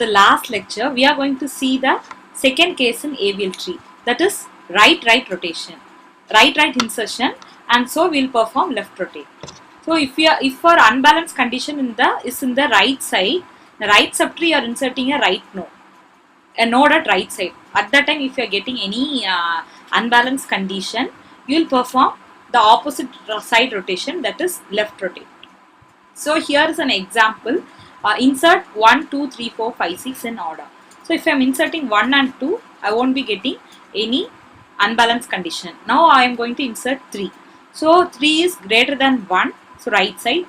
the last lecture, we are going to see the second case in AVL tree, that is right rotation, right insertion, and so we will perform left rotate. So if our unbalanced condition is in the right side, the right subtree you are inserting a right node, a node at right side. At that time, if you are getting any unbalanced condition, you will perform the opposite side rotation, that is left rotate. So here is an example. Insert 1, 2, 3, 4, 5, 6 in order. So if I am inserting 1 and 2, I won't be getting any unbalanced condition. Now I am going to insert 3. So 3 is greater than 1, so right side.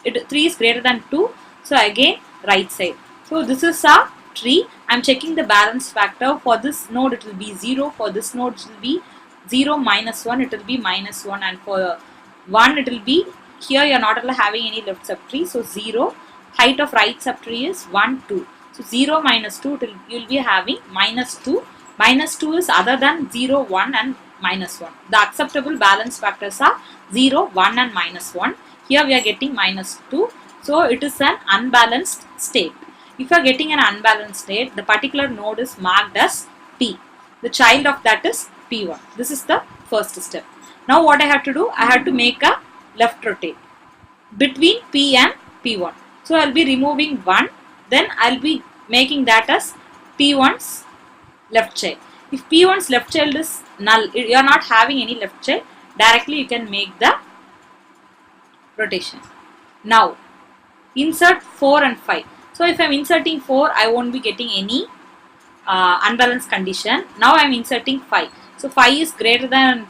3 is greater than 2, so again right side. So this is a tree. I am checking the balance factor. For this node it will be 0, for this node it will be 0 minus 1, it will be minus 1, and for 1 it will be, here you are not having any left subtree, so 0. Height of right subtree is 1, 2. So 0 minus 2, you will be having minus 2. Minus 2 is other than 0, 1 and minus 1. The acceptable balance factors are 0, 1 and minus 1. Here we are getting minus 2. So it is an unbalanced state. If you are getting an unbalanced state, the particular node is marked as P. The child of that is P1. This is the first step. Now what I have to do? I have to make a left rotate between P and P1. So I will be removing 1, then I will be making that as P1's left child. If P1's left child is null, you are not having any left child, directly you can make the rotation. Now insert 4 and 5. So if I am inserting 4, I won't be getting any unbalanced condition. Now I am inserting 5. So 5 is greater than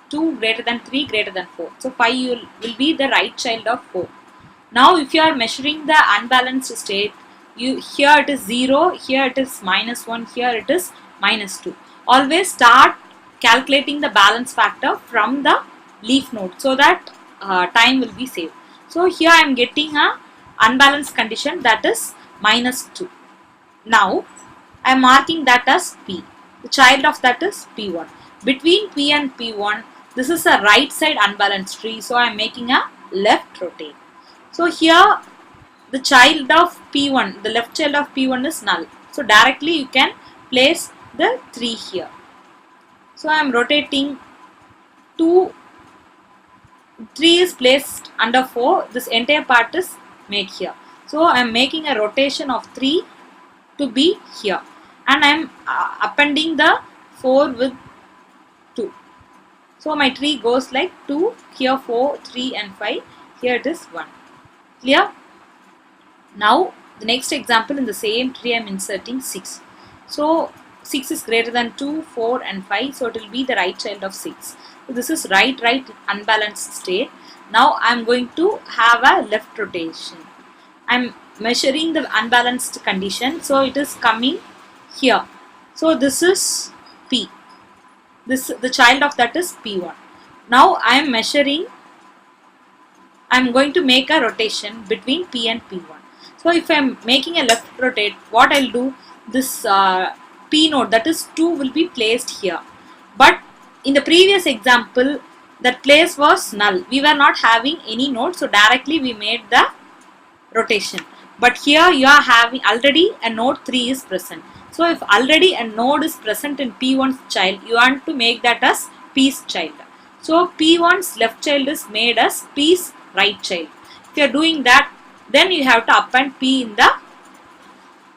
2, greater than 3, greater than 4. So 5 will be the right child of 4. Now if you are measuring the unbalanced state, here it is 0, here it is minus 1, here it is minus 2. Always start calculating the balance factor from the leaf node, so that time will be saved. So here I am getting a unbalanced condition, that is minus 2. Now I am marking that as P. The child of that is P1. Between P and P1, this is a right side unbalanced tree, so I am making a left rotate. So here the child of P1, the left child of P1 is null. So directly you can place the 3 here. So I am rotating 2, 3 is placed under 4, this entire part is made here. So I am making a rotation of 3 to be here, and I am appending the 4 with 2. So my tree goes like 2, here 4, 3 and 5, here it is 1. Clear? Now the next example, in the same tree I am inserting 6. So 6 is greater than 2, 4 and 5, so it will be the right child of 6. So this is right unbalanced state. Now I am going to have a left rotation. I am measuring the unbalanced condition, so it is coming here. So this is P. The child of that is P1. Now I am measuring, I am going to make a rotation between P and P1. So if I am making a left rotate, what I will do, this P node, that is 2, will be placed here. But in the previous example, that place was null. We were not having any node, so directly we made the rotation. But here you are having already a node 3 is present. So if already a node is present in P1's child, you want to make that as P's child. So P1's left child is made as P's right child. If you are doing that, then you have to append P in the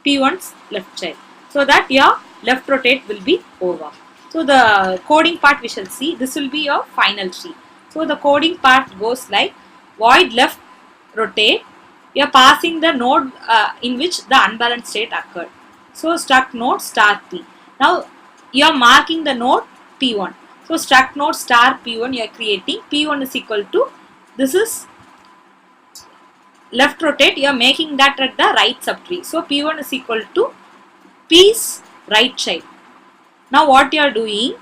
P1's left child, so that your left rotate will be over. So the coding part we shall see. This will be your final tree. So the coding part goes like void left rotate. You are passing the node in which the unbalanced state occurred. So struct node star P. Now you are marking the node P1. So struct node star P1 you are creating. P1 is equal to, this is left rotate, you are making that at the right subtree. So P1 is equal to P's right child. Now what you are doing,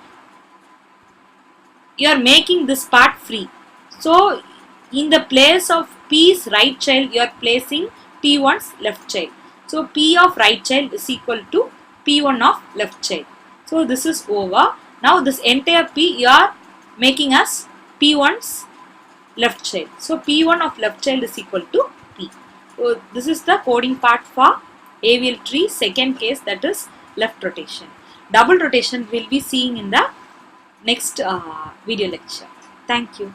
you are making this part free. So in the place of P's right child, you are placing P1's left child. So P of right child is equal to P1 of left child. So this is over. Now this entire P you are making as P1's left child. So P1 of left child is equal to P. So this is the coding part for AVL tree second case, that is left rotation. Double rotation we will be seeing in the next video lecture. Thank you.